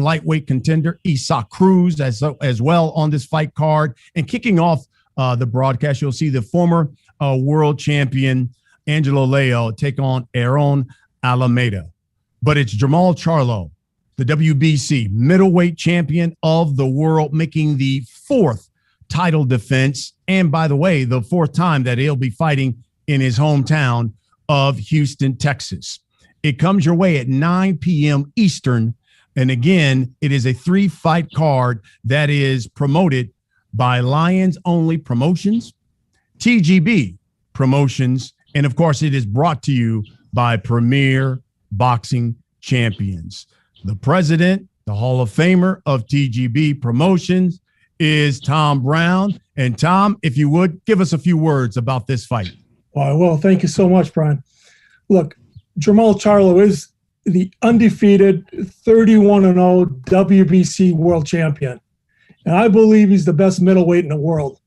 lightweight contender Isaac Cruz as well on this fight card. And kicking off the broadcast, you'll see the former world champion Angelo Leo take on Aaron Alameda. But it's Jermall Charlo, the WBC middleweight champion of the world, making the fourth title defense. And by the way, the fourth time that he'll be fighting in his hometown of Houston, Texas. It comes your way at 9 p.m. Eastern. And again, it is a 3-fight card that is promoted by Lions Only Promotions, TGB Promotions, and of course, it is brought to you by Premier Boxing Champions. The president, the Hall of Famer of TGB Promotions, is Tom Brown. And Tom, if you would, give us a few words about this fight. Well, thank you so much, Brian. Look, Jermall Charlo is the undefeated 31-0 WBC world champion. And I believe he's the best middleweight in the world.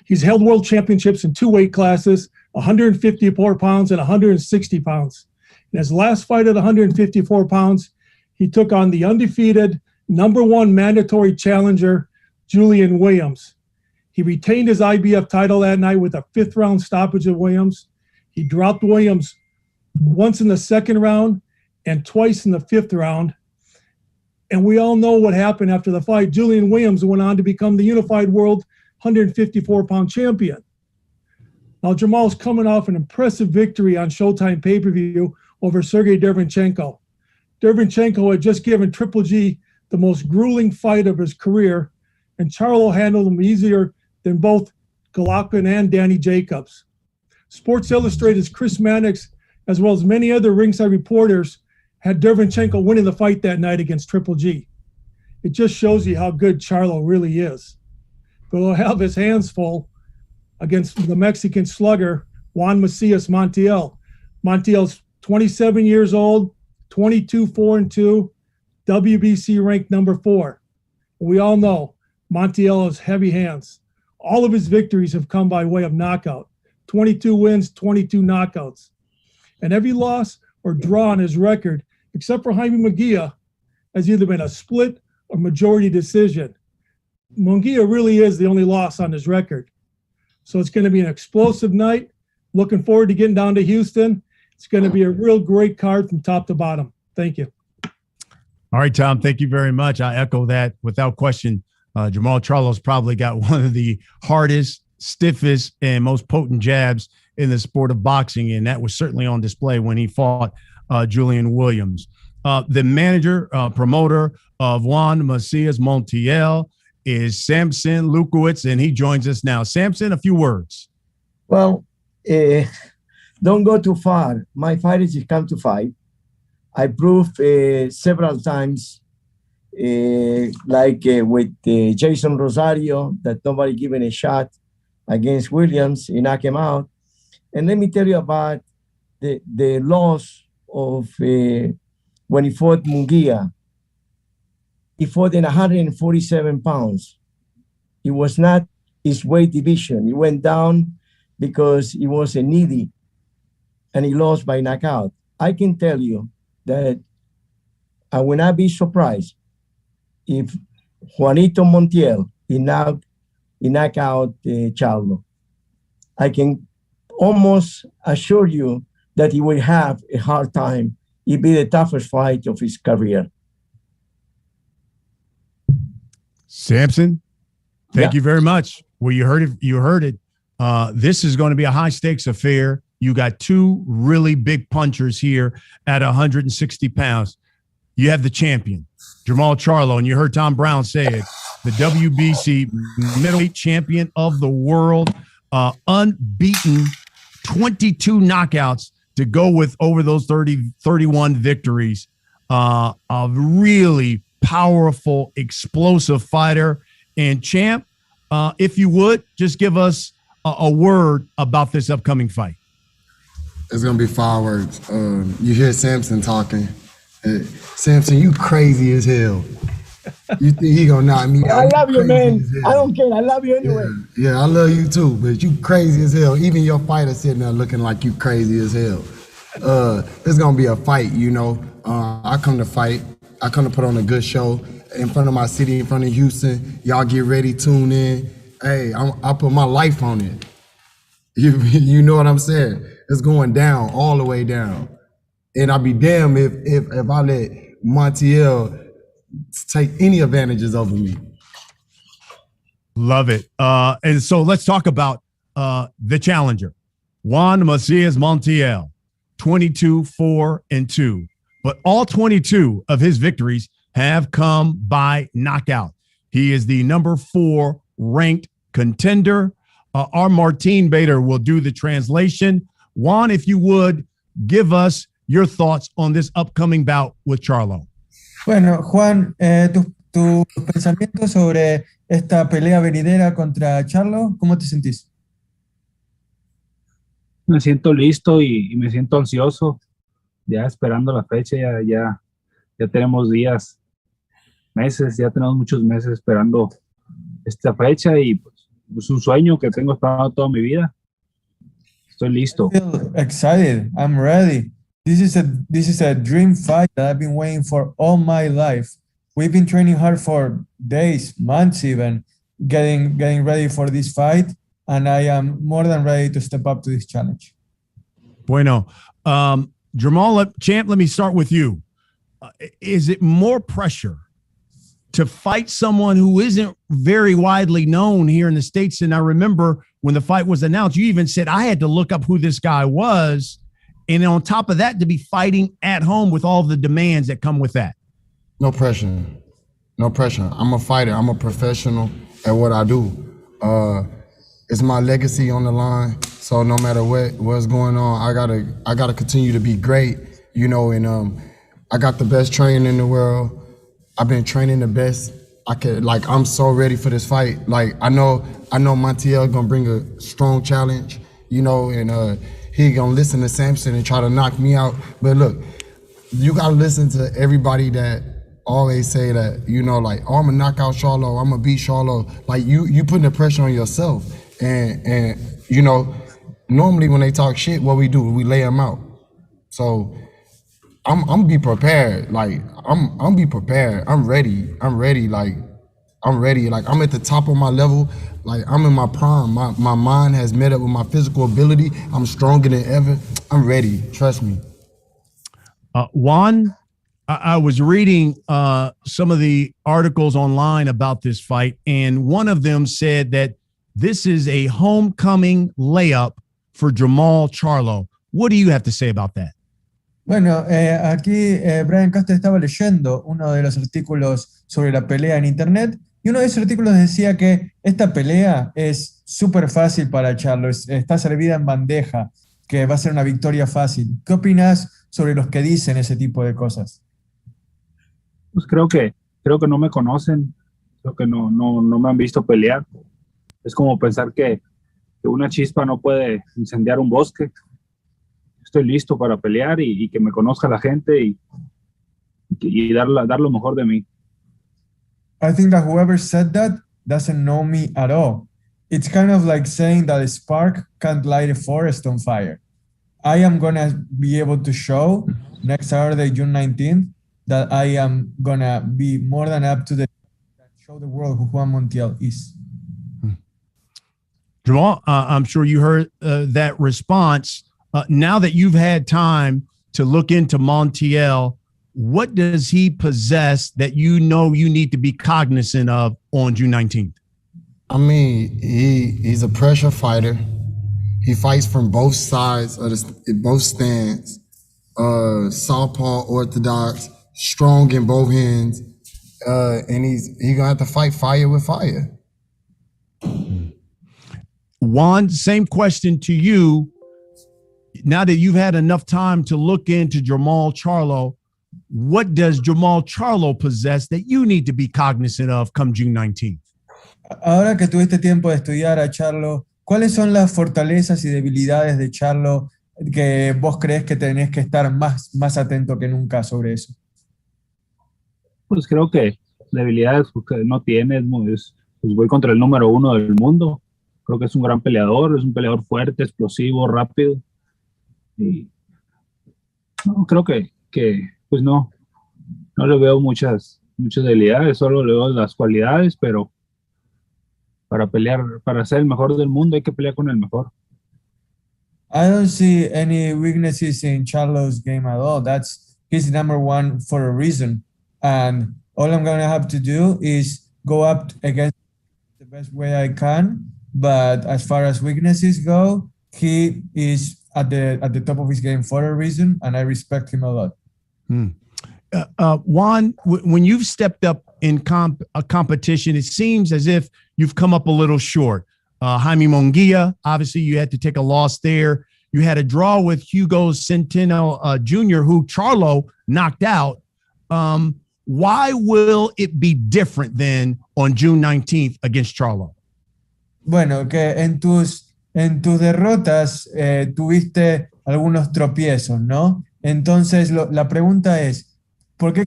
He's held world championships in 2 weight classes, 154 pounds and 160 pounds. In his last fight at 154 pounds, he took on the undefeated #1 mandatory challenger, Julian Williams. He retained his IBF title that night with a 5th-round stoppage of Williams. He dropped Williams once in the 2nd round and twice in the 5th round. And we all know what happened after the fight. Julian Williams went on to become the unified world 154-pound champion. Now, Jermall's coming off an impressive victory on Showtime pay-per-view over Sergey Derevyanchenko. Derevyanchenko had just given Triple G the most grueling fight of his career, and Charlo handled him easier than both Golovkin and Danny Jacobs. Sports Illustrated's Chris Mannix, as well as many other ringside reporters, had Derevyanchenko winning the fight that night against Triple G. It just shows you how good Charlo really is. But he'll have his hands full against the Mexican slugger, Juan Macias Montiel. Montiel's 27 years old, 22-4-2, WBC ranked #4. We all know Montiel has heavy hands. All of his victories have come by way of knockout. 22 wins, 22 knockouts. And every loss or draw on his record, except for Jaime Munguia, has either been a split or majority decision. Munguia really is the only loss on his record. So it's going to be an explosive night. Looking forward to getting down to Houston. It's going to be a real great card from top to bottom. Thank you. All right, Tom, thank you very much. I echo that without question. Jermall Charlo's probably got one of the hardest, stiffest, and most potent jabs in the sport of boxing, and that was certainly on display when he fought Julian Williams. The manager, promoter of Juan Macias Montiel is Samson Lukowitz, and he joins us now. Samson, a few words. Well, don't go too far. My fighters just come to fight. I proved several times, with Jason Rosario, that nobody given a shot against Williams. He knocked him out. And let me tell you about the loss of when he fought Munguia. He fought in 147 pounds. It was not his weight division. He went down because he was a needy, and he lost by knockout. I can tell you that I will not be surprised if Juanito Montiel he knock out Charlo. I can almost assure you that he will have a hard time. It'll be the toughest fight of his career. Samson, thank you very much. Well, you heard it. You heard it. This is going to be a high-stakes affair. You got 2 really big punchers here at 160 pounds. You have the champion, Jermall Charlo, and you heard Tom Brown say it, the WBC middleweight champion of the world, unbeaten, 22 knockouts to go with over those 31 victories. A really powerful, explosive fighter. And champ, if you would, just give us a word about this upcoming fight. It's going to be fireworks. You hear Samson talking. Samson, you crazy as hell. You think he going to knock me out? I love you, man. I don't care. I love you anyway. Yeah, I love you too, but you crazy as hell. Even your fighter sitting there looking like you crazy as hell. It's going to be a fight, you know. I come to fight. I come to put on a good show in front of my city, in front of Houston. Y'all get ready, tune in. Hey, I put my life on it. You know what I'm saying? It's going down, all the way down. And I'll be damned if I let Montiel take any advantages over me. Love it. And so let's talk about the challenger, Juan Macias Montiel, 22-4-2. But all 22 of his victories have come by knockout. He is the number 4 ranked contender. Our Martin Bader will do the translation. Juan, if you would, give us your thoughts on this upcoming bout with Charlo. Bueno, Juan, tus pensamientos sobre esta pelea venidera contra Charlo, ¿cómo te sentís? Me siento listo y me siento ansioso, ya esperando la fecha, ya tenemos días, meses, ya tenemos muchos meses esperando esta fecha y pues, es un sueño que tengo esperando toda mi vida. Estoy listo. I feel excited. I'm ready. This is a dream fight that I've been waiting for all my life. We've been training hard for days, months even, getting ready for this fight, and I am more than ready to step up to this challenge. Bueno, Jermall, champ, let me start with you. Is it more pressure to fight someone who isn't very widely known here in the States? And I remember when the fight was announced, you even said, I had to look up who this guy was. And on top of that, to be fighting at home with all the demands that come with that. No pressure. No pressure. I'm a fighter. I'm a professional at what I do. It's my legacy on the line. So no matter what's going on, I gotta continue to be great, you know, and I got the best training in the world. I've been training the best. I'm so ready for this fight. Like I know Montiel gonna bring a strong challenge, you know, and he gonna listen to Samson and try to knock me out. But look, you gotta listen to everybody that always say that, you know, like, oh, I'm gonna knock out Charlo, I'm gonna beat Charlo. Like you putting the pressure on yourself. And you know, normally when they talk shit, what we do, we lay them out. So I'm be prepared. Like I'm be prepared. I'm ready. Like I'm ready. Like I'm at the top of my level. Like I'm in my prime. My mind has met up with my physical ability. I'm stronger than ever. I'm ready. Trust me. Juan, I was reading some of the articles online about this fight, and one of them said that this is a homecoming layup for Jermall Charlo. What do you have to say about that? Bueno, aquí Brian Castro estaba leyendo uno de los artículos sobre la pelea en internet y uno de esos artículos decía que esta pelea es súper fácil para Charlo, está servida en bandeja, que va a ser una victoria fácil. ¿Qué opinas sobre los que dicen ese tipo de cosas? Pues creo que no me conocen, creo que no me han visto pelear. Es como pensar que una chispa no puede incendiar un bosque. Estoy listo para pelear y que me conozca la gente y dar lo mejor de mí. I think that whoever said that doesn't know me at all. It's kind of like saying that a spark can't light a forest on fire. I am going to be able to show next Saturday, June 19th, that I am going to be more than up to show the world who Juan Montiel is. Jermall, I'm sure you heard that response. Now that you've had time to look into Montiel, what does he possess that you know you need to be cognizant of on June 19th? I mean, he's a pressure fighter. He fights from both sides of both stands. Southpaw, orthodox, strong in both hands, and he's gonna have to fight fire with fire. Juan, same question to you. Now that you've had enough time to look into Jermall Charlo, what does Jermall Charlo possess that you need to be cognizant of come June 19th? Ahora que tuviste tiempo de estudiar a Charlo, ¿cuáles son las fortalezas y debilidades de Charlo que vos crees que tenés que estar más atento que nunca sobre eso? Pues creo que debilidades que no tiene, pues voy contra el número 1 del mundo. Creo que es un gran peleador, es un peleador fuerte, explosivo, rápido. Y no, creo que pues no no le veo muchas debilidades, solo le veo las cualidades, pero para pelear, para ser el mejor del mundo hay que pelear con el mejor. I don't see any weaknesses in Charlo's game at all. He's number one for a reason. And all I'm going to have to do is go up against the best way I can. But as far as weaknesses go, he is at the top of his game for a reason, and I respect him a lot. Juan, when you've stepped up in a competition, it seems as if you've come up a little short. Jaime Munguia, obviously you had to take a loss there. You had a draw with Hugo Centeno Jr., who Charlo knocked out. Why will it be different than on June 19th against Charlo? Bueno, que en tus derrotas tuviste algunos tropiezos, ¿no? Entonces la pregunta es, ¿por qué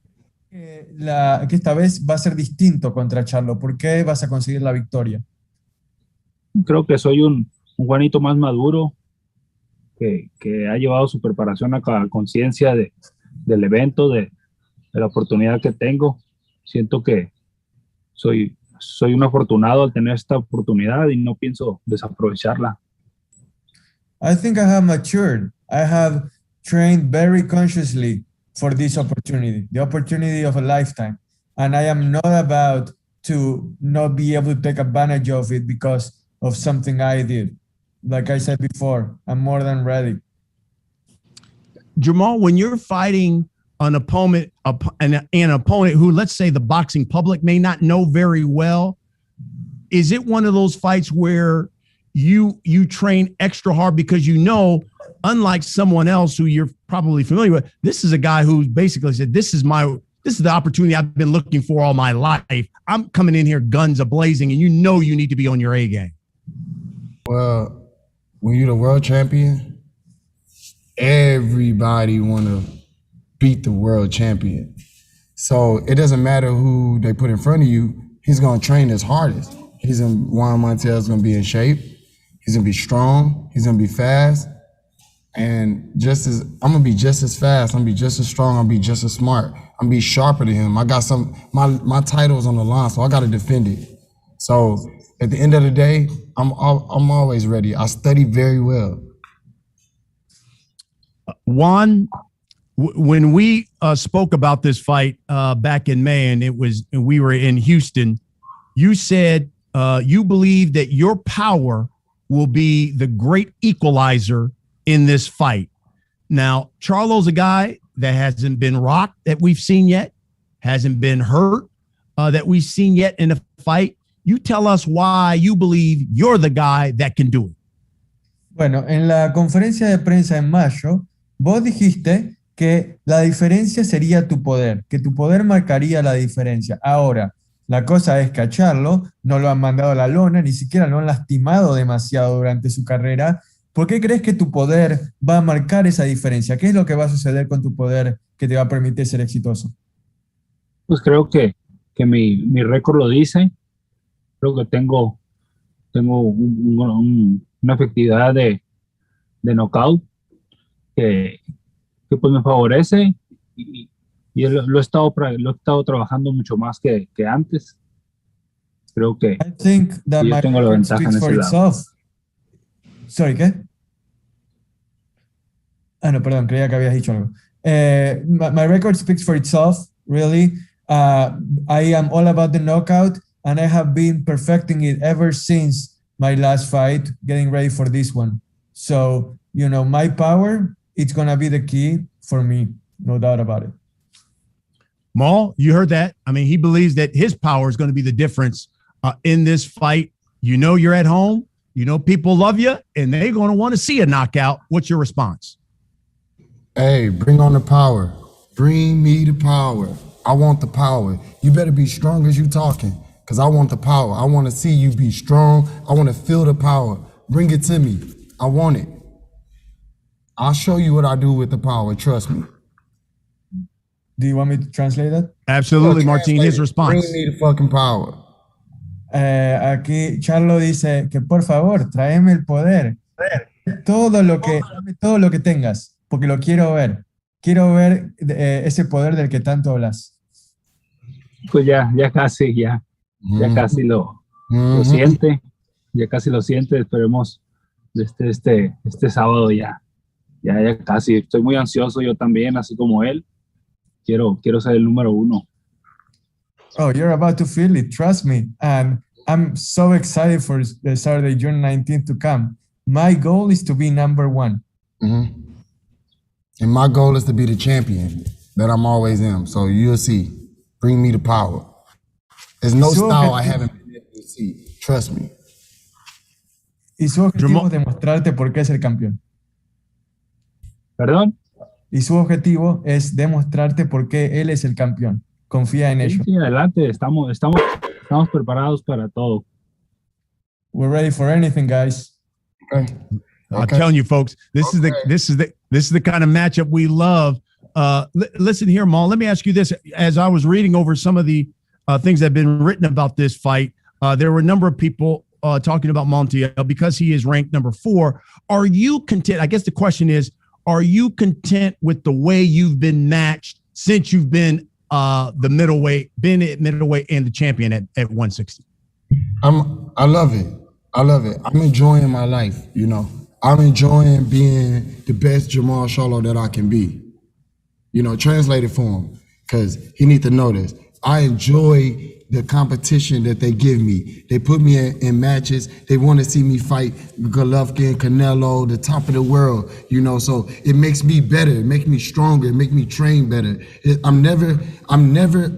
que esta vez va a ser distinto contra Charlo? ¿Por qué vas a conseguir la victoria? Creo que soy un Juanito más maduro, que ha llevado su preparación a conciencia del evento, de la oportunidad que tengo. Siento que soy un afortunado al tener esta oportunidad y no pienso desaprovecharla. I think I have matured. I have trained very consciously for this opportunity, the opportunity of a lifetime. And I am not about to not be able to take advantage of it because of something I did. Like I said before, I'm more than ready. Jermall, when you're fighting an opponent who, let's say, the boxing public may not know very well, is it one of those fights where you train extra hard because you know, unlike someone else who you're probably familiar with, this is a guy who basically said, this is the opportunity I've been looking for all my life. I'm coming in here guns a-blazing, and you know you need to be on your A game. Well, when you're the world champion, everybody want to beat the world champion. So it doesn't matter who they put in front of you, he's going to train his hardest. Juan Montiel is going to be in shape. He's going to be strong. He's going to be fast. And I'm going to be just as fast. I'm going to be just as strong. I'm going to be just as smart. I'm going to be sharper than him. I got my title's on the line, so I got to defend it. So at the end of the day, I'm always ready. I study very well. Juan, when we spoke about this fight back in May, and we were in Houston, you said you believe that your power will be the great equalizer in this fight. Now, Charlo's a guy that hasn't been rocked that we've seen yet, hasn't been hurt that we've seen yet in a fight. You tell us why you believe you're the guy that can do it. Bueno, en la conferencia de prensa en mayo, vos dijiste que la diferencia sería tu poder, que tu poder marcaría la diferencia. Ahora, la cosa es que a Charlo no lo han mandado a la lona, ni siquiera lo han lastimado demasiado durante su carrera. ¿Por qué crees que tu poder va a marcar esa diferencia? ¿Qué es lo que va a suceder con tu poder que te va a permitir ser exitoso? Pues creo que mi récord lo dice. Creo que tengo una efectividad de knockout que pues me favorece y lo he estado trabajando mucho más que antes. Creo que I think that yo tengo la ventaja en ese lado. Sorry, ¿qué? No, perdón, creía que habías dicho algo. My record speaks for itself, really. I am all about the knockout, and I have been perfecting it ever since my last fight, getting ready for this one. So, my power, it's going to be the key for me, no doubt about it. Maul, you heard that. I mean, he believes that his power is going to be the difference in this fight. You're at home. People love you, and they're going to want to see a knockout. What's your response? Hey, bring on the power. Bring me the power. I want the power. You better be strong as you talking, because I want the power. I want to see you be strong. I want to feel the power. Bring it to me. I want it. I'll show you what I do with the power. Trust me. Do you want me to translate that? Absolutely, Martin. His response. Bring me the fucking power. Aquí Charlo dice que por favor, tráeme el poder. Todo lo que tengas, porque lo quiero ver. Quiero ver ese poder del que tanto hablas. Pues ya casi lo siente, ya casi lo siente. Esperemos este sábado ya casi. Estoy muy ansioso yo también, así como él. Quiero ser el número 1. Oh, you're about to feel it, trust me. And I'm so excited for the Saturday, June 19th to come. My goal is to be number 1. Mm-hmm. And my goal is to be the champion that I'm always am. So you'll see. Bring me the power. There's no style I haven't been able to see. Trust me. Y su objetivo es demostrarte por qué es el campeón. ¿Perdón? Y su objetivo es demostrarte por qué él es el campeón. Confía en ello. Sí, adelante. Estamos preparados para todo. We're ready for anything, guys. Okay. I'm telling you, folks, this is the kind of matchup we love. Listen here, Maul. Let me ask you this: as I was reading over some of the things that have been written about this fight, there were a number of people talking about Montiel because he is ranked number 4. Are you content? I guess the question is, are you content with the way you've been matched since you've been the middleweight and the champion at 160? I love it. I'm enjoying my life, you know. I'm enjoying being the best Jermall Charlo that I can be. You know, translate it for him, because he needs to know this. I enjoy the competition that they give me. They put me in matches. They want to see me fight Golovkin, Canelo, the top of the world, you know, so it makes me better. It makes me stronger. It makes me train better. I'm never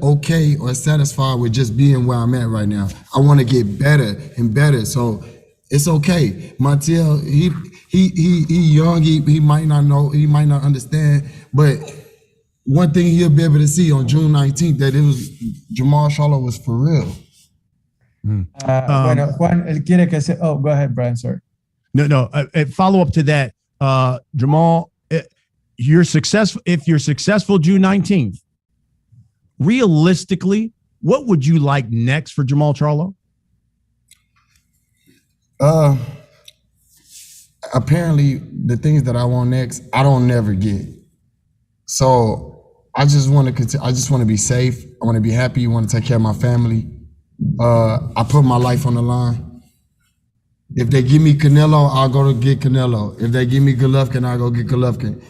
okay or satisfied with just being where I'm at right now. I want to get better and better. So it's okay. Montiel, he young, he might not know, he might not understand, but one thing he'll be able to see on June 19th that it was Jermall Charlo was for real. Bueno, Juan, él quiere que se. Oh, go ahead, Brian. Sorry. No. Follow up to that, Jermall. You're successful. If you're successful June 19th, realistically, what would you like next for Jermall Charlo? Apparently, the things that I want next, I don't never get. So I just want to continue. I just want to be safe. I want to be happy. I want to take care of my family. I put my life on the line. If they give me Canelo, I'll go to get Canelo. If they give me Golovkin, I'll go get Golovkin.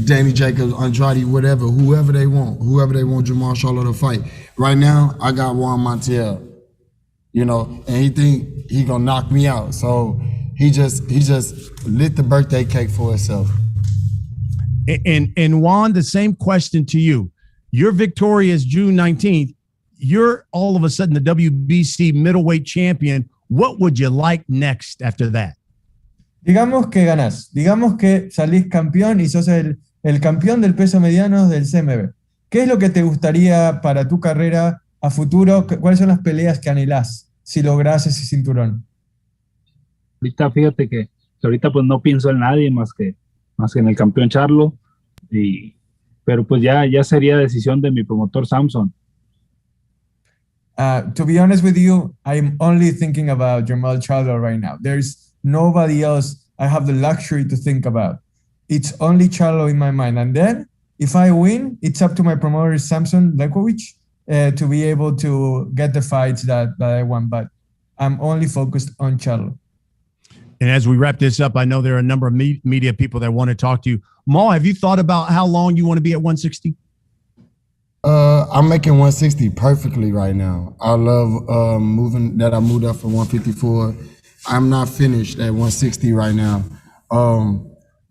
Danny Jacobs, Andrade, whatever, whoever they want Jermall Charlo to fight. Right now, I got Juan Macias, you know, and he think he gonna knock me out. So he just lit the birthday cake for himself. And Juan, the same question to you. You're victorious June 19th. You're all of a sudden the WBC middleweight champion. What would you like next after that? Digamos que ganás. Digamos que salís campeón y sos el campeón del peso mediano del CMB. ¿Qué es lo que te gustaría para tu carrera a futuro? ¿Cuáles son las peleas que anhelás si lográs ese cinturón? Ahorita fíjate que ahorita pues no pienso en nadie más que en el campeón Charlo, pero pues ya sería decisión de mi promotor Samson. To be honest with you, I'm only thinking about Jermall Charlo right now. There's nobody else I have the luxury to think about. It's only Charlo in my mind. And then if I win, it's up to my promoter Samson Lekovic to be able to get the fights that I want. But I'm only focused on Charlo. And as we wrap this up, I know there are a number of media people that want to talk to you. Maul, have you thought about how long you want to be at 160? I'm making 160 perfectly right now. I love I moved up from 154. I'm not finished at 160 right now.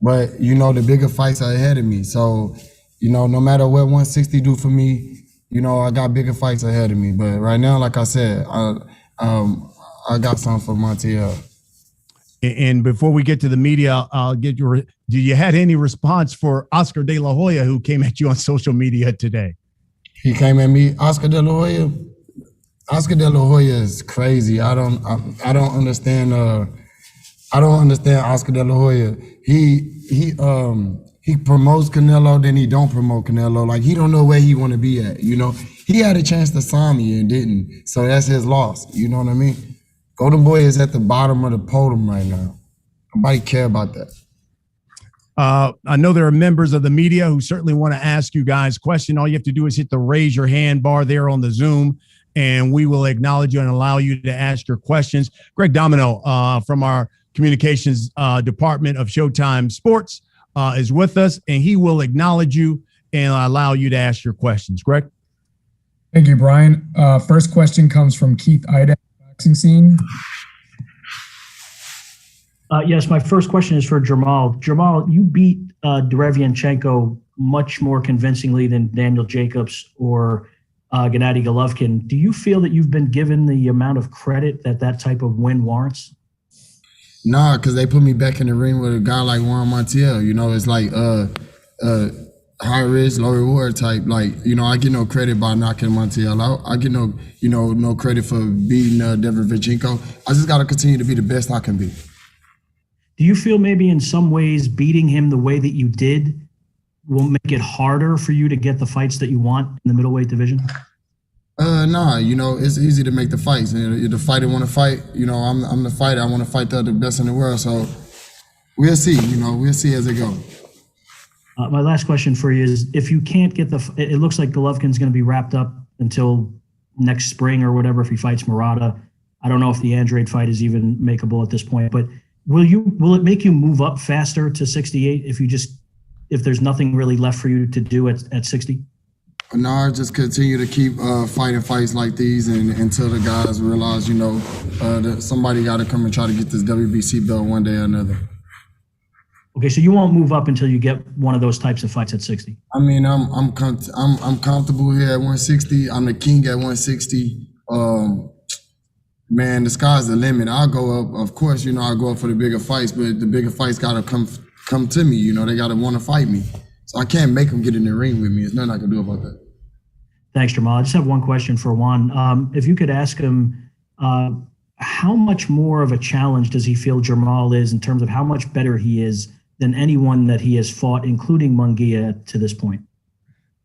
But, you know, the bigger fights are ahead of me. So, you know, no matter what 160 do for me, you know, I got bigger fights ahead of me. But right now, like I said, I got something for Montiel. And before we get to the media, I'll get do you had any response for Oscar De La Hoya, who came at you on social media today? He came at me. Oscar De La Hoya is crazy. I don't understand. I don't understand Oscar De La Hoya. He promotes Canelo, then he don't promote Canelo. Like, he don't know where he want to be at. You know, he had a chance to sign me and didn't. So that's his loss. You know what I mean? Golden Boy is at the bottom of the podium right now. Nobody care about that. I know there are members of the media who certainly want to ask you guys questions. All you have to do is hit the raise your hand bar there on the Zoom, and we will acknowledge you and allow you to ask your questions. Greg Domino from our communications department of Showtime Sports is with us, and he will acknowledge you and allow you to ask your questions. Greg? Thank you, Brian. First question comes from Keith Ida, boxing scene. Yes, my first question is for Jermall. Jermall, you beat Derevianchenko much more convincingly than Daniel Jacobs or Gennady Golovkin. Do you feel that you've been given the amount of credit that type of win warrants? Nah, because they put me back in the ring with a guy like Juan Montiel. You know, it's like high risk, low reward type. Like, you know, I get no credit by knocking Montiel out. I get no credit for beating Derevianchenko. I just got to continue to be the best I can be. Do you feel maybe in some ways beating him the way that you did will make it harder for you to get the fights that you want in the middleweight division? Nah, you know, it's easy to make the fights. If the fighter want to fight, you know, I'm the fighter. I want to fight the best in the world. So we'll see, you know, we'll see as it goes. My last question for you is, if you can't get it looks like Golovkin's going to be wrapped up until next spring or whatever if he fights Murata. I don't know if the Andrade fight is even makeable at this point, but will it make you move up faster to 68 if there's nothing really left for you to do at 60? No, just continue to keep fighting fights like these and until the guys realize, you know, that somebody got to come and try to get this WBC belt one day or another. Okay, so you won't move up until you get one of those types of fights at 60. I mean, I'm comfortable here at 160. I'm the king at 160. Man, the sky's the limit. I'll go up. Of course, you know, I'll go up for the bigger fights, but the bigger fights got to come to me. You know, they got to want to fight me. So I can't make them get in the ring with me. There's nothing I can do about that. Thanks, Jermall. I just have one question for Juan. If you could ask him, how much more of a challenge does he feel Jermall is in terms of how much better he is than anyone that he has fought, including Munguia, to this point?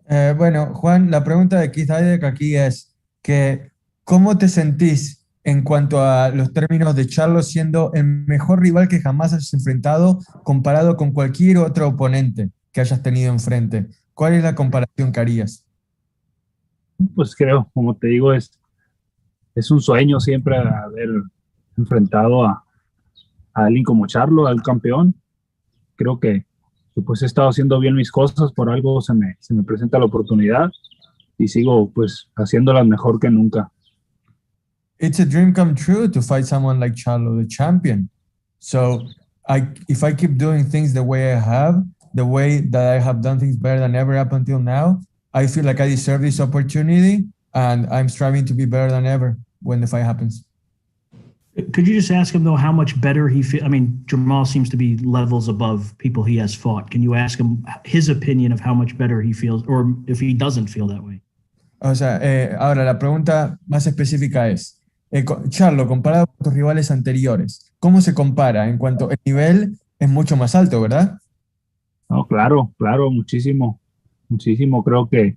Bueno, Juan, la pregunta de Keith Idek aquí es que ¿cómo te sentís en cuanto a los términos de Charlo siendo el mejor rival que jamás has enfrentado comparado con cualquier otro oponente que hayas tenido enfrente? ¿Cuál es la comparación que harías? Pues creo, como te digo, es un sueño siempre haber enfrentado a alguien como Charlo, al campeón. Creo que pues he estado haciendo bien mis cosas, por algo se me presenta la oportunidad y sigo pues haciéndolas mejor que nunca. It's a dream come true to fight someone like Charlo, the champion. So if I keep doing things the way I have, the way that I have done things better than ever up until now, I feel like I deserve this opportunity and I'm striving to be better than ever when the fight happens. Could you just ask him, though, how much better he feels? I mean, Jermall seems to be levels above people he has fought. Can you ask him his opinion of how much better he feels, or if he doesn't feel that way? O sea, ahora la pregunta más específica es, Charlo, comparado con tus rivales anteriores, ¿cómo se compara en cuanto el nivel es mucho más alto, verdad? No, claro, muchísimo. Creo que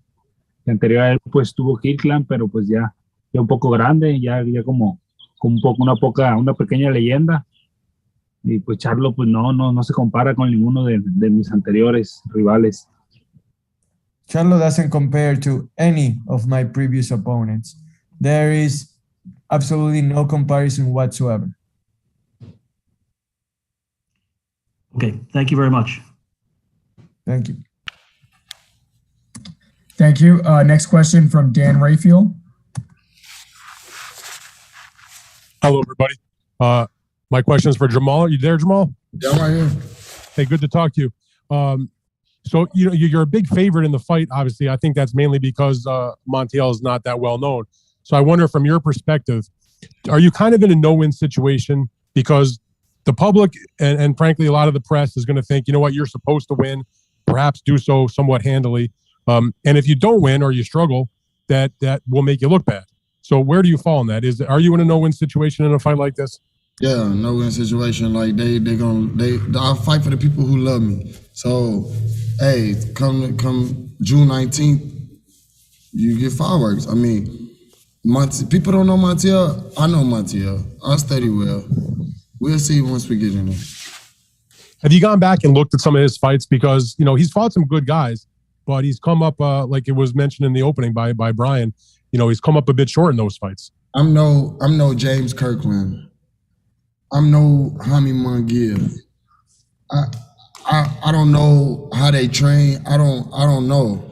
anterior a él pues tuvo Kirkland, pero pues ya un poco grande, ya como una pequeña leyenda. Y pues Charlo pues no se compara con ninguno de mis anteriores rivales. Charlo doesn't compare to any of my previous opponents. There is absolutely no comparison whatsoever. Okay, thank you very much. Thank you. Thank you. Next question from Dan Rayfield. Hello, everybody. My question is for Jermall. Are you there, Jermall? Yeah, I'm right here. Hey, good to talk to you. So, you know, you're a big favorite in the fight, obviously. I think that's mainly because Montiel is not that well known. So I wonder, from your perspective, are you kind of in a no-win situation? Because the public and frankly, a lot of the press is going to think, you know what, you're supposed to win, perhaps do so somewhat handily. And if you don't win or you struggle, that will make you look bad. So where do you fall in that? Are you in a no-win situation in a fight like this? Yeah, no-win situation. Like I'll fight for the people who love me. So, hey, come June 19th, you get fireworks. I mean, people don't know Montiel. I know Montiel. I study well. We'll see once we get in there. Have you gone back and looked at some of his fights? Because, he's fought some good guys, but he's come up, like it was mentioned in the opening by Brian, he's come up a bit short in those fights. I'm no James Kirkland. I'm no Jaime Munguia. I don't know how they train. I don't know.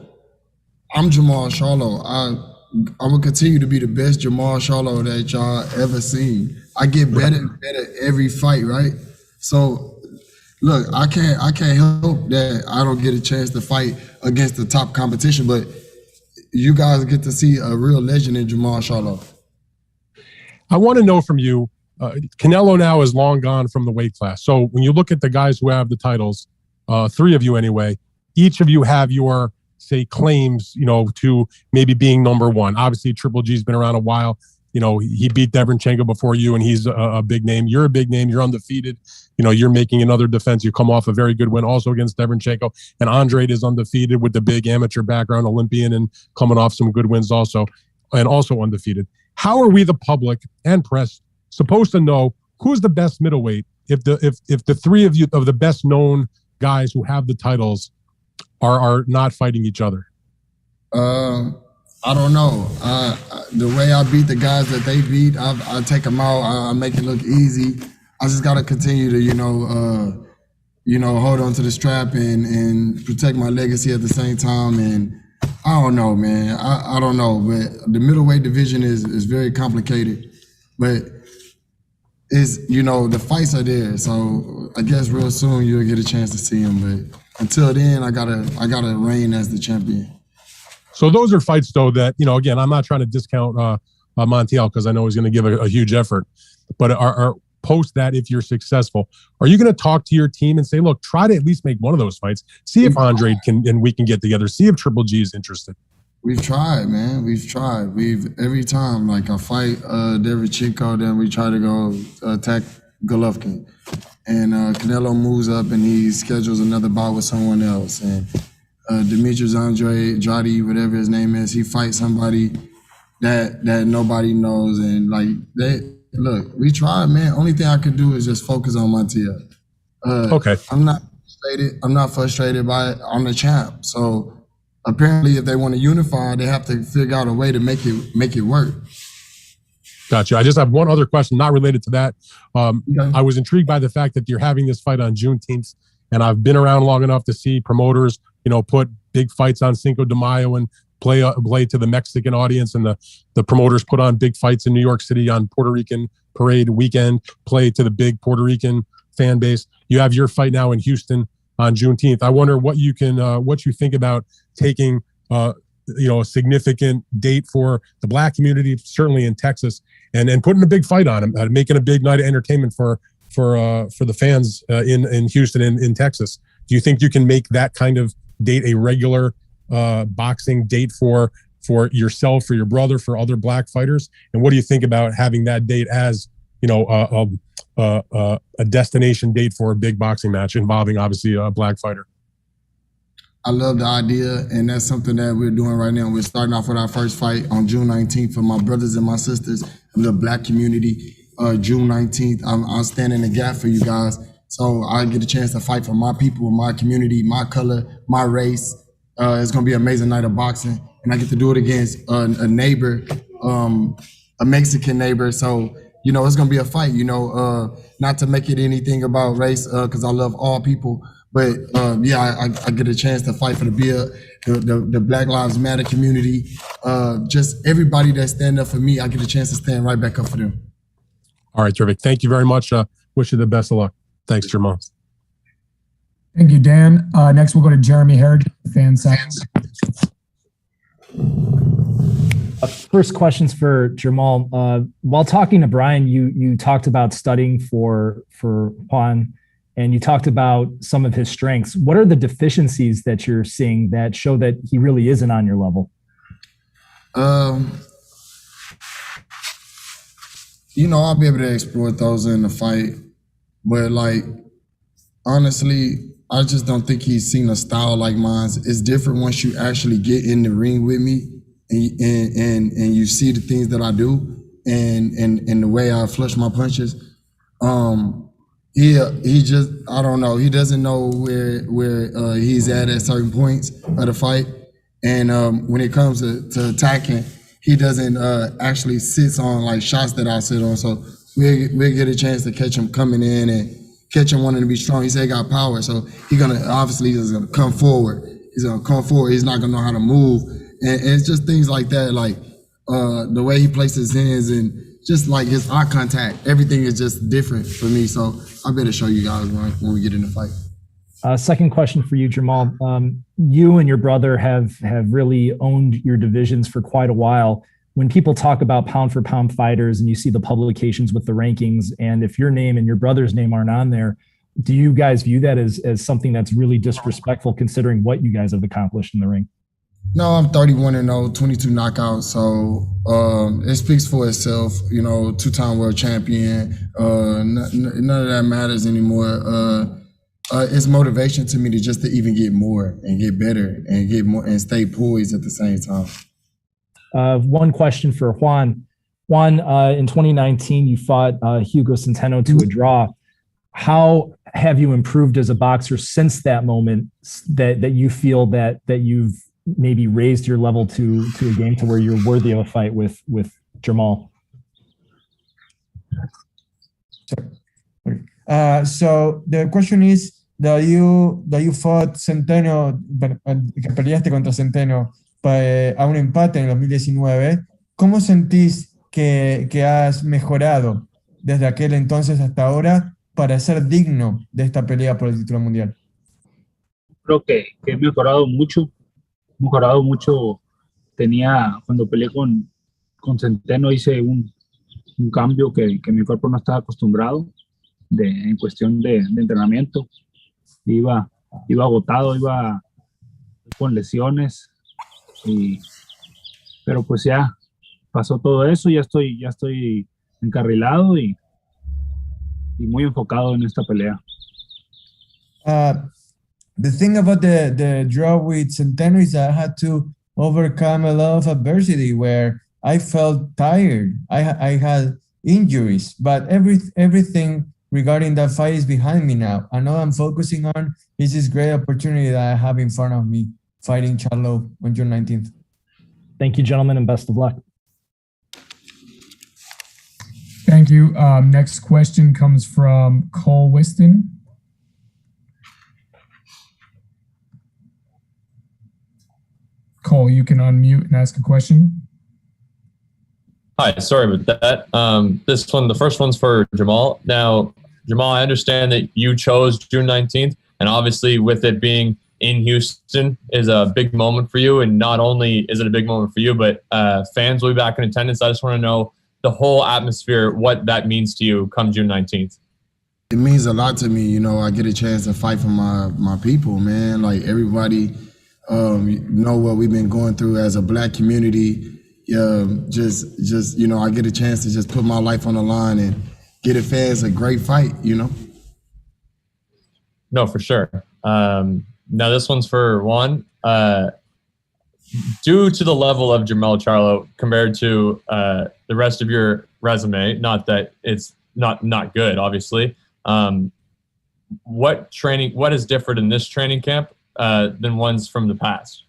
I'm Jermall Charlo. I will continue to be the best Jermall Charlo that y'all ever seen. I get better and better every fight, right? So look, I can't help that I don't get a chance to fight against the top competition, but you guys get to see a real legend in Jermall Charlo. I want to know from you, Canelo now is long gone from the weight class. So when you look at the guys who have the titles, 3 of you anyway, each of you have your, say, claims, to maybe being number one. Obviously, Triple G's been around a while. He beat Deverenchenko before you, and he's a big name. You're a big name. You're undefeated. You're making another defense. You come off a very good win also against Deverenchenko. And Andrade is undefeated with the big amateur background, Olympian, and coming off some good wins also, and also undefeated. How are we, the public and press, supposed to know who's the best middleweight if the 3 of you, of the best known guys who have the titles, are not fighting each other? I don't know. The way I beat the guys that they beat, I take them out. I make it look easy. I just gotta continue to, hold on to the strap and protect my legacy at the same time. And I don't know, man. I don't know, but the middleweight division is very complicated. But the fights are there, so I guess real soon you'll get a chance to see them. But until then, I gotta reign as the champion. So those are fights, though, that, again, I'm not trying to discount Montiel because I know he's going to give a huge effort. But are post that, if you're successful, are you going to talk to your team and say, look, try to at least make one of those fights, see if Andrade can and we can get together, see if Triple G is interested? We've tried, man. We've tried. Every time, like I fight Deverenchenko, then we try to go attack Golovkin. And Canelo moves up and he schedules another bout with someone else. And Demetrius Andrade, whatever his name is, he fights somebody that nobody knows. And look, we tried, man. Only thing I could do is just focus on Montiel. Okay. I'm not frustrated by it. I'm the champ. So apparently if they want to unify, they have to figure out a way to make it work. Gotcha. I just have one other question, not related to that. I was intrigued by the fact that you're having this fight on Juneteenth, and I've been around long enough to see promoters, put big fights on Cinco de Mayo and play to the Mexican audience, and the promoters put on big fights in New York City on Puerto Rican Parade weekend, play to the big Puerto Rican fan base. You have your fight now in Houston on Juneteenth. I wonder what you think about taking a significant date for the Black community, certainly in Texas, and putting a big fight on them, making a big night of entertainment for the fans in Houston and in Texas. Do you think you can make that kind of date a regular boxing date for yourself, for your brother, for other Black fighters? And what do you think about having that date as a destination date for a big boxing match involving obviously a Black fighter? I love the idea, and that's something that we're doing right now. We're starting off with our first fight on June 19th for my brothers and my sisters in the Black community. June 19th, I'll stand in the gap for you guys. So I get a chance to fight for my people, my community, my color, my race. It's going to be an amazing night of boxing. And I get to do it against a neighbor, a Mexican neighbor. So, it's going to be a fight, not to make it anything about race, because I love all people. But I get a chance to fight for the Black Lives Matter community. Just everybody that stand up for me, I get a chance to stand right back up for them. All right, terrific. Thank you very much. Wish you the best of luck. Thanks, Jermall. Thank you, Dan. Next, we'll go to Jeremy Herod, fan side. First questions for Jermall. While talking to Brian, you talked about studying for Juan, and you talked about some of his strengths. What are the deficiencies that you're seeing that show that he really isn't on your level? I'll be able to exploit those in the fight, but honestly, I just don't think he's seen a style like mine. It's different once you actually get in the ring with me and you see the things that I do and the way I flush my punches. He just, I don't know. He doesn't know where he's at certain points of the fight, and when it comes to attacking, he doesn't actually sits on like shots that I sit on. So we'll get a chance to catch him coming in and catch him wanting to be strong. He said he got power, so he's gonna come forward. He's gonna come forward. He's not gonna know how to move, and it's just things like that, like the way he places his hands and just like his eye contact. Everything is just different for me. So I better show you guys when we get in the fight. Second question for you, Jermall. You and your brother have really owned your divisions for quite a while. When people talk about pound for pound fighters and you see the publications with the rankings, and if your name and your brother's name aren't on there, do you guys view that as something that's really disrespectful considering what you guys have accomplished in the ring? No, I'm 31-0, 22 knockouts. So it speaks for itself. You know, 2-time world champion. None of that matters anymore. It's motivation to me to just to even get more and get better and get more and stay poised at the same time. One question for Juan. Juan, in 2019, you fought Hugo Centeno to a draw. How have you improved as a boxer since that moment that you feel that you've maybe raised your level to a game to where you're worthy of a fight with Jermall? So the question is that you fought Centeno, que peleaste contra Centeno a un empate en el 2019. ¿Cómo sentís que has mejorado desde aquel entonces hasta ahora para ser digno de esta pelea por el título mundial? Creo que he mejorado mucho. Cuando peleé con Centeno hice un cambio que mi cuerpo no estaba acostumbrado en cuestión de entrenamiento. Iba agotado, iba con lesiones, pero pues ya pasó todo eso, ya estoy encarrilado y muy enfocado en esta pelea. The thing about the draw with Centeno is that I had to overcome a lot of adversity where I felt tired. I had injuries, but everything regarding that fight is behind me now. And all I'm focusing on is this great opportunity that I have in front of me, fighting Charlo on June 19th. Thank you, gentlemen, and best of luck. Thank you. Next question comes from Cole Whiston. Cole, you can unmute and ask a question. Hi, sorry about that. The first one's for Jermall. Now, Jermall, I understand that you chose June 19th, and obviously with it being in Houston is a big moment for you. And not only is it a big moment for you, but fans will be back in attendance. I just want to know the whole atmosphere, what that means to you come June 19th. It means a lot to me. You know, I get a chance to fight for my people, man. Like everybody, know what we've been going through as a Black community. Just you know, I get a chance to just put my life on the line and get a fans a great fight, you know? No, for sure. Now this one's for Juan. Due to the level of Jermall Charlo compared to the rest of your resume, not that it's not good, obviously, what is different in this training camp than ones from the past?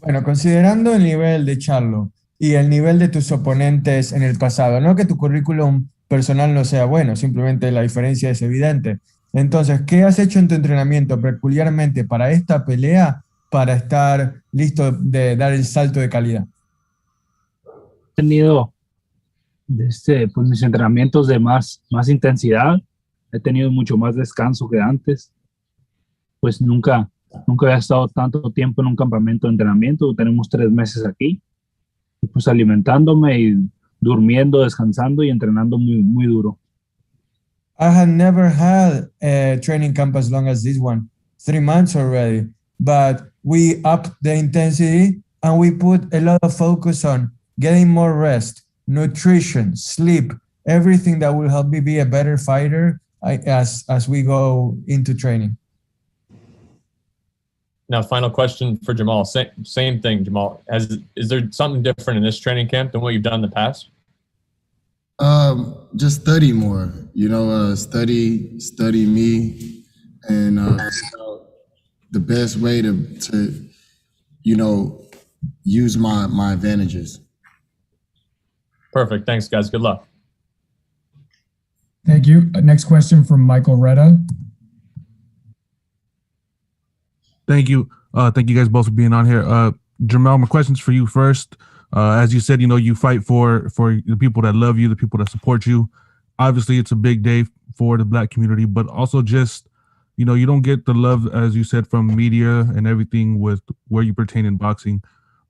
Bueno, considerando el nivel de Charlo y el nivel de tus oponentes en el pasado, no que tu currículum personal no sea bueno, simplemente la diferencia es evidente. Entonces, ¿qué has hecho en tu entrenamiento peculiarmente para esta pelea para estar listo de dar el salto de calidad? He tenido pues, mis entrenamientos de más intensidad, he tenido mucho más descanso que antes, pues nunca había estado tanto tiempo en un campamento de entrenamiento. Tenemos 3 meses aquí, y pues alimentándome y durmiendo, descansando y entrenando muy duro. I had never had a training camp as long as this one, 3 months already, but we upped the intensity and we put a lot of focus on getting more rest, nutrition, sleep, everything that will help me be a better fighter as we go into training. Now, final question for Jermall. Same thing, Jermall. Is there something different in this training camp than what you've done in the past? Just study more, study me, and the best way to use my advantages. Perfect. Thanks, guys. Good luck. Thank you. Next question from Michael Retta. Thank you. Thank you guys both for being on here. Jermall, my question's for you first. As you said, you fight for the people that love you, the people that support you. Obviously, it's a big day for the Black community, but also just, you don't get the love, as you said, from media and everything with where you pertain in boxing,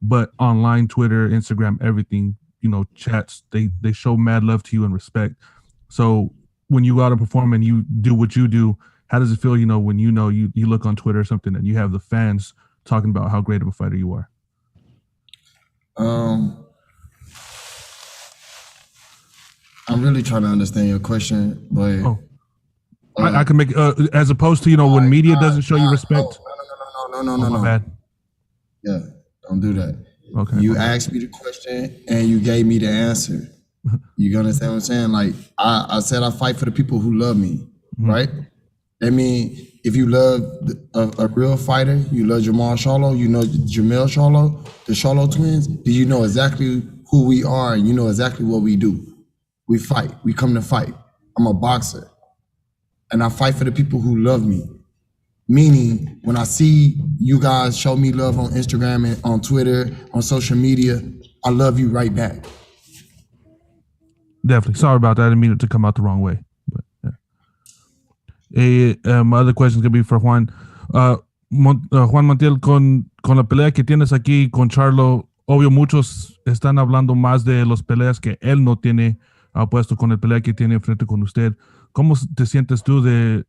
but online, Twitter, Instagram, everything, chats, they show mad love to you and respect. So when you go out and perform and you do what you do, how does it feel, when you look on Twitter or something and you have the fans talking about how great of a fighter you are? I'm really trying to understand your question, but I can make as opposed to when media doesn't show you respect. No. My bad. Yeah, don't do that. Okay. You asked me the question and you gave me the answer. You understand what I'm saying? Like I said, I fight for the people who love me, right? I mean, if you love a real fighter, you love Jermall Charlo, Jermall Charlo, the Charlo twins, do you know exactly who we are and you know exactly what we do? We fight. We come to fight. I'm a boxer. And I fight for the people who love me. Meaning, when I see you guys show me love on Instagram and on Twitter, on social media, I love you right back. Definitely. Sorry about that. I didn't mean it to come out the wrong way. But yeah. My other question is going to be for Juan. Juan Montiel, con la pelea que tienes aquí con Charlo, obvio muchos están hablando más de las peleas que él no tiene puesto con el pelea que tiene frente con usted. ¿Cómo te sientes tú de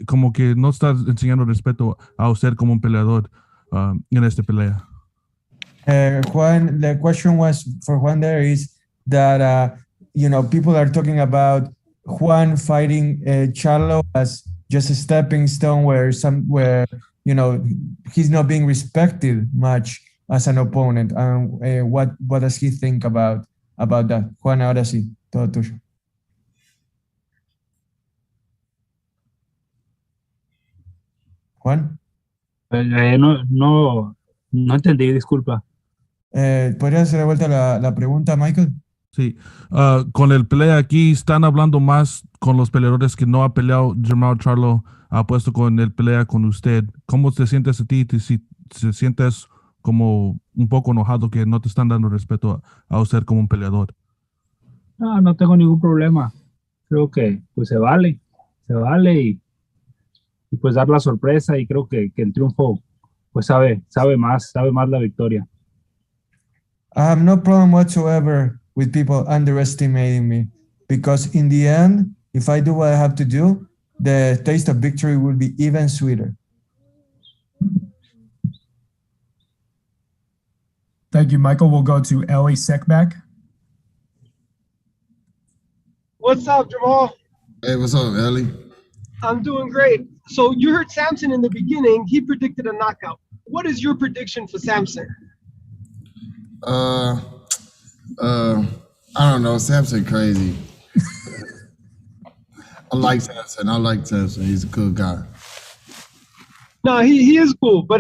como que no estás enseñando respeto a usted como un peleador en esta pelea? Juan, the question was for Juan there is that, people are talking about Juan fighting Charlo as just a stepping stone where he's not being respected much as an opponent. What does he think about that? Juan, ahora sí, todo tuyo. Juan. No entendí, disculpa. ¿Podrías hacer de vuelta la pregunta, Michael? Sí. Con el pelea aquí, están hablando más con los peleadores que no ha peleado Jermall Charlo, ha puesto con el pelea con usted. ¿Cómo te sientes a ti? Si te sientes como un poco enojado que no te están dando respeto a usted como un peleador. No tengo ningún problema. Creo que pues se vale y pues dar la sorpresa, y creo que el triunfo pues sabe más la victoria. I have no problem whatsoever with people underestimating me, because in the end, if I do what I have to do, the taste of victory will be even sweeter. Thank you, Michael. We'll go to Ellie Sekback. What's up, Jermall? Hey, what's up, Ellie? I'm doing great. So you heard Samson in the beginning. He predicted a knockout. What is your prediction for Samson? I don't know. Samson crazy. I like Samson. He's a cool guy. No, he is cool. But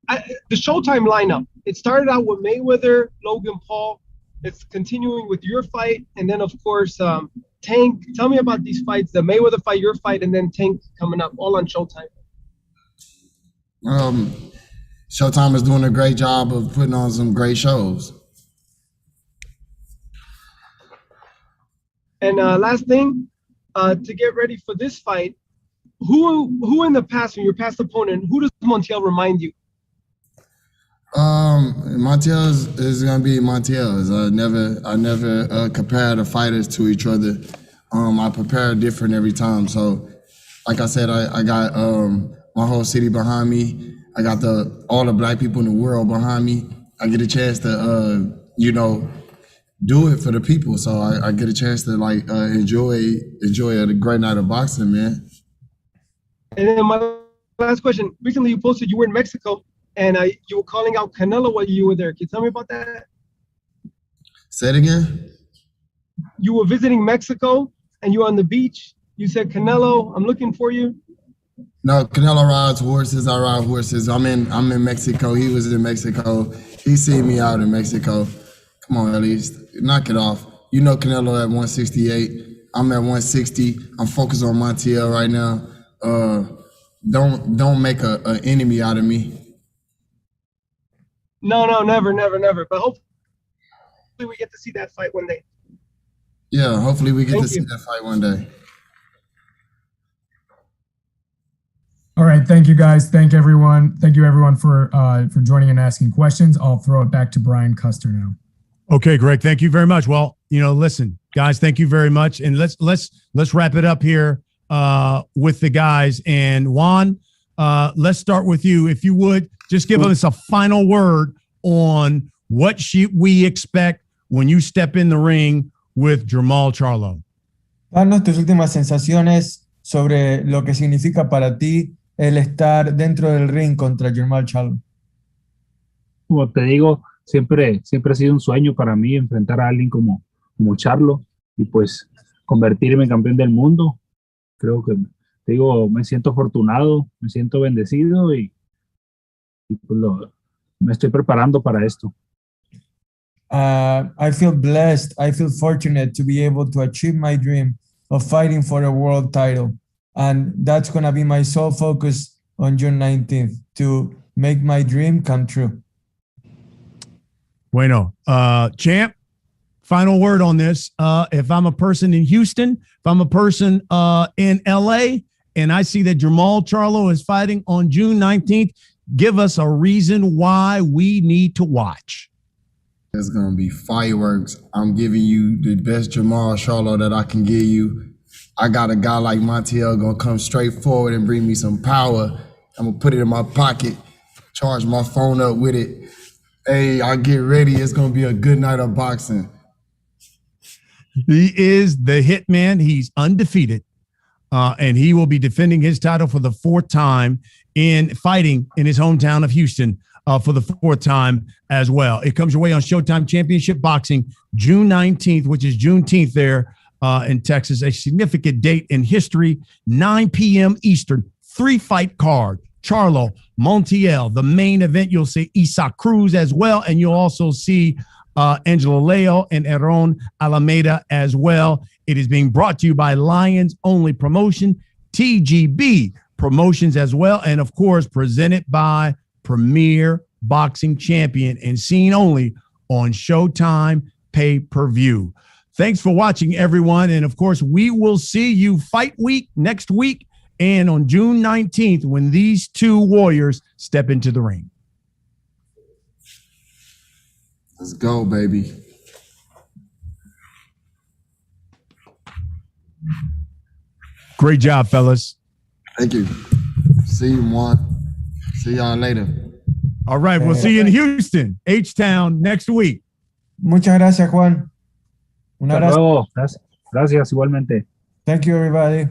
the Showtime lineup, it started out with Mayweather, Logan Paul. It's continuing with your fight. And then, of course, Tank. Tell me about these fights, the Mayweather fight, your fight, and then Tank coming up, all on Showtime. Showtime is doing a great job of putting on some great shows. And last thing, to get ready for this fight, who in the past, when your past opponent, who does Montiel remind you? Montiel is gonna be Montiel. I never compare the fighters to each other. I prepare different every time. So, like I said, I got my whole city behind me. I got all the black people in the world behind me. I get a chance to do it for the people. So I get a chance to enjoy a great night of boxing, man. And then my last question. Recently, you posted you were in Mexico and you were calling out Canelo while you were there. Can you tell me about that? Say it again. you were visiting Mexico and you were on the beach. You said, Canelo, I'm looking for you. No, Canelo rides horses. I ride horses. I'm in Mexico. He was in Mexico. He seen me out in Mexico. Come on, at least knock it off. You know Canelo at 168. I'm at 160. I'm focused on Montiel right now. Don't make an enemy out of me. No, never. But hopefully we get to see that fight one day. Yeah, hopefully we get to see that fight one day. All right, thank you guys. Thank you everyone for joining and asking questions. I'll throw it back to Brian Custer now. Okay, Greg, thank you very much. Well, listen, guys, thank you very much, and let's wrap it up here with the guys. And Juan, let's start with you, if you would. Just give us a final word on what we expect when you step in the ring with Jermall Charlo. Danos tus últimas sensaciones sobre lo que significa para ti el estar dentro del ring contra Jermall Charlo. Como te digo, siempre ha sido un sueño para mí enfrentar a alguien como Charlo y pues convertirme en campeón del mundo. Creo que, te digo, me siento afortunado, me siento bendecido y pues me estoy preparando para esto. I feel blessed. I feel fortunate to be able to achieve my dream of fighting for a world title. And that's going to be my sole focus on June 19th, to make my dream come true. Bueno, champ, final word on this. If I'm a person in Houston, if I'm a person in LA, and I see that Jermall Charlo is fighting on June 19th, give us a reason why we need to watch. It's going to be fireworks. I'm giving you the best Jermall Charlo that I can give you. I got a guy like Montiel going to come straight forward and bring me some power. I'm going to put it in my pocket, charge my phone up with it. Hey, I get ready. It's going to be a good night of boxing. He is the hitman. He's undefeated. And he will be defending his title for the fourth time in fighting in his hometown of Houston for the fourth time as well. It comes your way on Showtime Championship Boxing, June 19th, which is Juneteenth there in Texas, a significant date in history, 9 p.m. Eastern, 3-fight card. Charlo, Montiel, the main event. You'll see Isaac Cruz as well, and you'll also see Angelo Leo and Aaron Alameda as well. It is being brought to you by Lions Only Promotion, TGB Promotions as well, and of course presented by Premier Boxing Champion and seen only on Showtime pay-per-view. Thanks for watching, everyone, and of course we will see you fight week next week and on June 19th when these two warriors step into the ring. Let's go, baby. Great job, fellas. Thank you. See you, Juan. See y'all later. All right, we'll see you in Houston, H-Town, next week. Muchas gracias, Juan. Un abrazo. Gracias, igualmente. Thank you, everybody.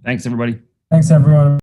Thanks, everybody. Thanks, everyone.